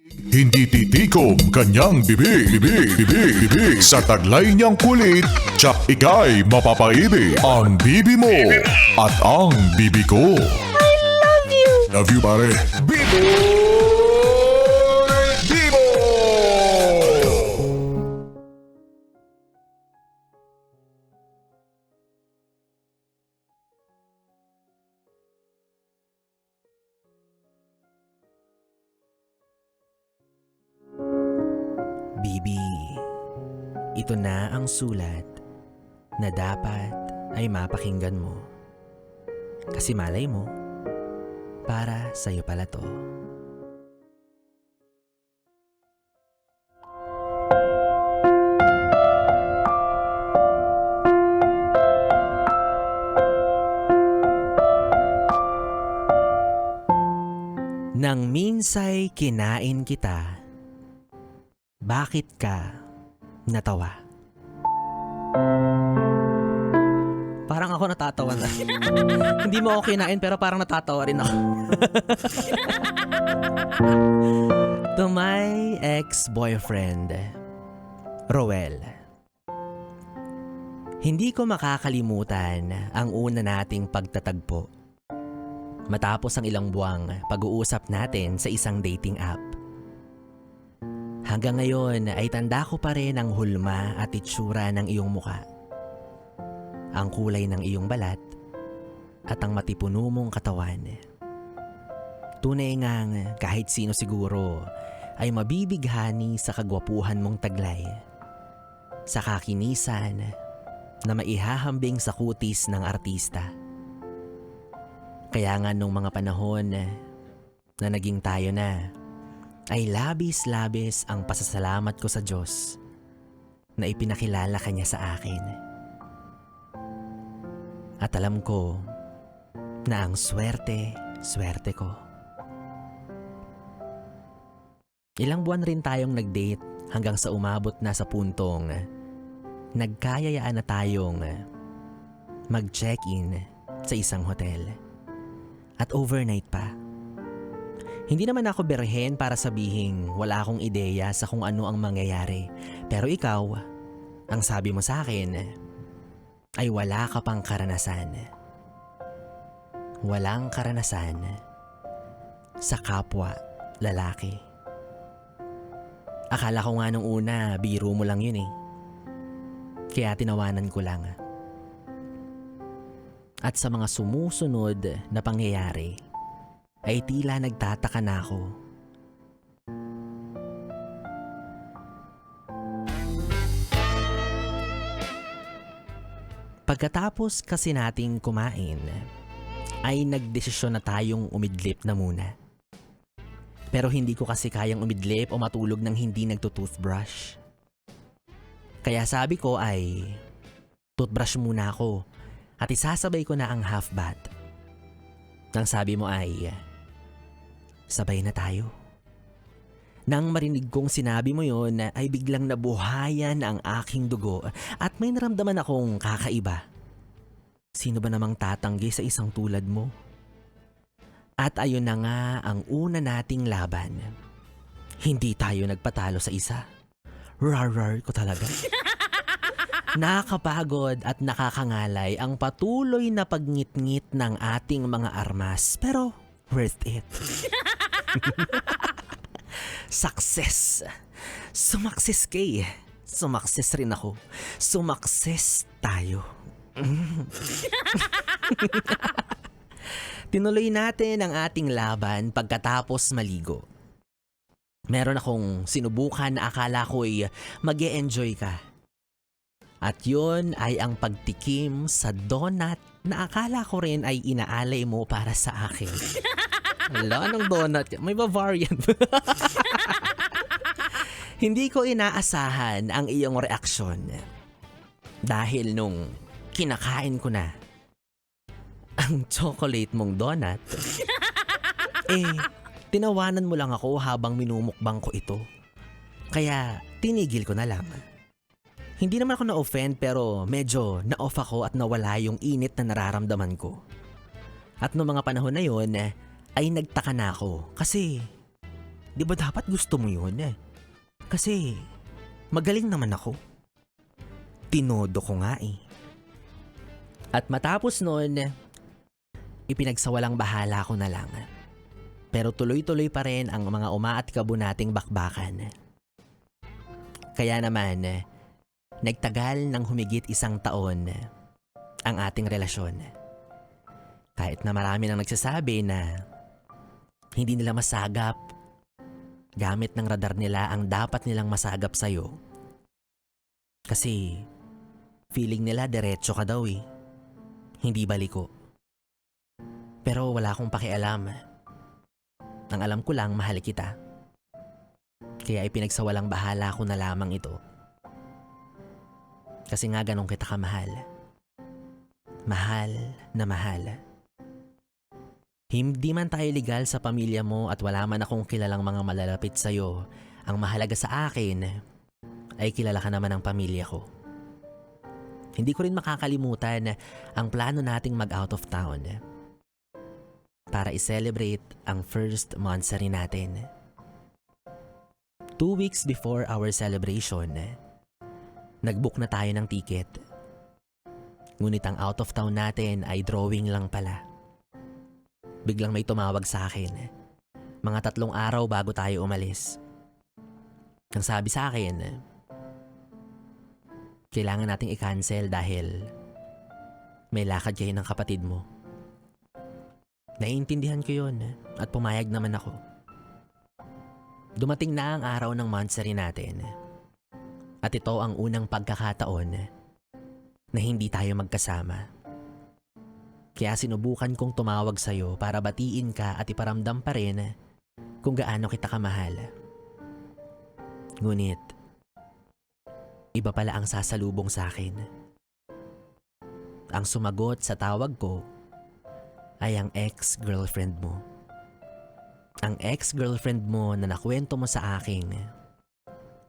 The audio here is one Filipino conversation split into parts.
Hindi titikom kanyang bibig. Sa taglay niyang kulit, tsak ika'y mapapaibig. Ang bibi mo at ang bibi ko. I love you! Love you, pare. Bibo! Bibo! Bibi, ito na ang sulat na dapat ay mapakinggan mo. Kasi malay mo, para sa'yo pala to. Nang minsay kinain kita, bakit ka natawa? Parang ako natatawa na. Hindi mo ako kinain pero parang natatawa rin ako. To my ex-boyfriend, Roel. Hindi ko makakalimutan ang una nating pagtatagpo. Matapos ang ilang buwang pag-uusap natin sa isang dating app. Hanggang ngayon ay tanda ko pa rin ang hulma at itsura ng iyong muka. Ang kulay ng iyong balat at ang matipuno mong katawan. Tunay ngang kahit sino siguro ay mabibighani sa kagwapuhan mong taglay. Sa kakinisan na maihahambing sa kutis ng artista. Kaya nga nung mga panahon na naging tayo na, ay labis-labis ang pasasalamat ko sa Diyos na ipinakilala ka niya sa akin. At alam ko na ang swerte ko. Ilang buwan rin tayong nag-date hanggang sa umabot na sa puntong nagkayayaan na tayong mag-check-in sa isang hotel. At overnight pa. Hindi naman ako berhen para sabihing wala akong ideya sa kung ano ang mangyayari. Pero ikaw, ang sabi mo sa akin, ay wala ka pang karanasan. Walang karanasan sa kapwa lalaki. Akala ko nga nung una, biro mo lang yun eh. Kaya tinawanan ko lang. At sa mga sumusunod na pangyayari, ay tila nagtataka na ako. Pagkatapos kasi nating kumain, ay nagdesisyon na tayong umidlip na muna. Pero hindi ko kasi kayang umidlip o matulog ng hindi nagtutoothbrush. Kaya sabi ko ay, toothbrush muna ako at isasabay ko na ang half bath. Nang sabi mo ay, sabay na tayo. Nang marinig kong sinabi mo yon ay biglang nabuhayan ang aking dugo at may naramdaman akong kakaiba. Sino ba namang tatanggi sa isang tulad mo? At ayun na nga ang una nating laban. Hindi tayo nagpatalo sa isa. Rar ko talaga. Nakakapagod at nakakangalay ang patuloy na pagngit-ngit ng ating mga armas pero worth it. Success. Sumakses kay. Sumakses rin ako. Sumakses tayo. Tinuloy natin ang ating laban pagkatapos maligo. Meron akong sinubukan na akala ko'y mag-e-enjoy ka. At yun ay ang pagtikim sa donut na akala ko rin ay inaalay mo para sa akin. Hala, anong donut? May ba variant? Hindi ko inaasahan ang iyong reaksyon. Dahil nung kinakain ko na ang chocolate mong donut, tinawanan mo lang ako habang minumukbang ko ito. Kaya tinigil ko na lang. Hindi naman ako na-offend pero medyo na-off ako at nawala yung init na nararamdaman ko. At noong mga panahon na yon ay nagtaka na ako kasi Di ba dapat gusto mo yun eh? Kasi magaling naman ako. Tinodo ko nga eh. At matapos noon, ipinagsawalang bahala ko na lang. Pero tuloy-tuloy pa rin ang mga umaatkabo nating bakbakan. Kaya naman, nagtagal ng humigit 1 taon ang ating relasyon. Kahit na marami nang nagsasabi na hindi nila masagap gamit ng radar nila ang dapat nilang masagap sa'yo. Kasi feeling nila diretso ka daw eh. Hindi baliko. Pero wala akong pakialam. Ang alam ko lang mahal kita. Kaya ipinagsawalang bahala ko na lamang ito. Kasi nga ganun kita kamahal. Mahal na mahal. Hindi man tayo legal sa pamilya mo at wala man akong kilalang mga malalapit sa'yo, ang mahalaga sa akin ay kilala ka naman ng pamilya ko. Hindi ko rin makakalimutan ang plano nating mag-out of town para i-celebrate ang first monthsary natin. 2 weeks before our celebration, nag-book na tayo ng ticket. Ngunit ang out of town natin ay drawing lang pala. Biglang may tumawag sa akin. Mga 3 araw bago tayo umalis. Ang sabi sa akin, kailangan nating i-cancel dahil may lakad kayo ng kapatid mo. Naiintindihan ko yun at pumayag naman ako. Dumating na ang araw ng monthsary natin. At ito ang unang pagkakataon na hindi tayo magkasama. Kaya sinubukan kong tumawag sa'yo para batiin ka at iparamdam pa rin kung gaano kita kamahal. Ngunit, iba pala ang sasalubong sa akin. Ang sumagot sa tawag ko ay ang ex-girlfriend mo. Ang ex-girlfriend mo na nakwento mo sa aking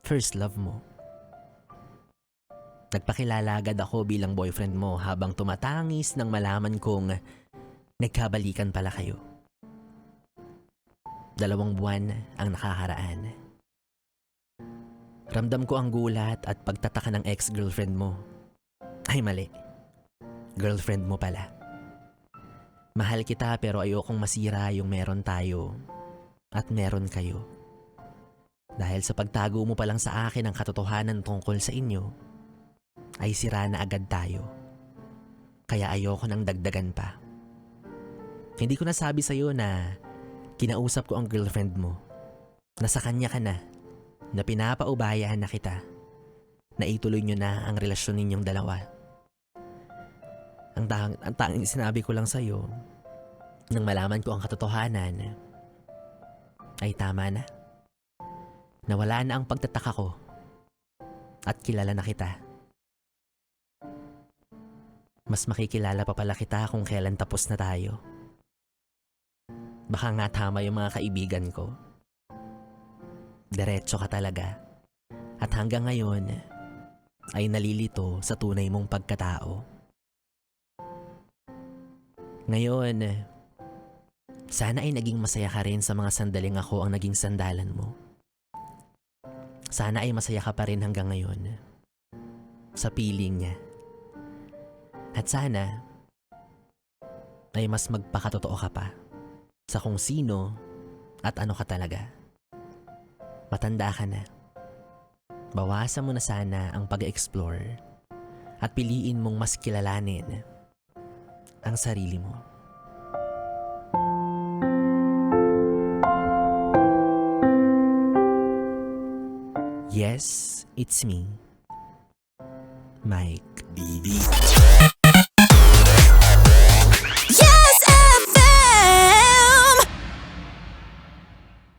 first love mo. Nagpakilala agad ako bilang boyfriend mo habang tumatangis nang malaman kong nagkabalikan pala kayo. 2 buwan ang nakakaraan. Ramdam ko ang gulat at pagtataka ng ex-girlfriend mo. Ay mali, girlfriend mo pala. Mahal kita pero ayokong masira yung meron tayo at meron kayo. Dahil sa pagtago mo pa lang sa akin ang katotohanan tungkol sa inyo, ay sira na agad tayo. Kaya ayoko nang dagdagan pa. Hindi ko nasabi sa'yo na kinausap ko ang girlfriend mo, na sa kanya ka na pinapaubayahan na kita, na ituloy nyo na ang relasyon ninyong dalawa. Ang tanging sinabi ko lang sa'yo, nang malaman ko ang katotohanan, ay tama na. Nawala na ang pagtataka ko at kilala na kita. Mas makikilala pa pala kita kung kailan tapos na tayo. Baka nga tama yung mga kaibigan ko. Diretso ka talaga. At hanggang ngayon, ay nalilito sa tunay mong pagkatao. Ngayon, sana ay naging masaya ka rin sa mga sandaling ako ang naging sandalan mo. Sana ay masaya ka pa rin hanggang ngayon. Sa piling niya. At sana ay mas magpakatotoo ka pa sa kung sino at ano ka talaga. Matanda ka na. Bawasan mo na sana ang pag-explore at piliin mong mas kilalanin ang sarili mo. Yes, it's me, Mike.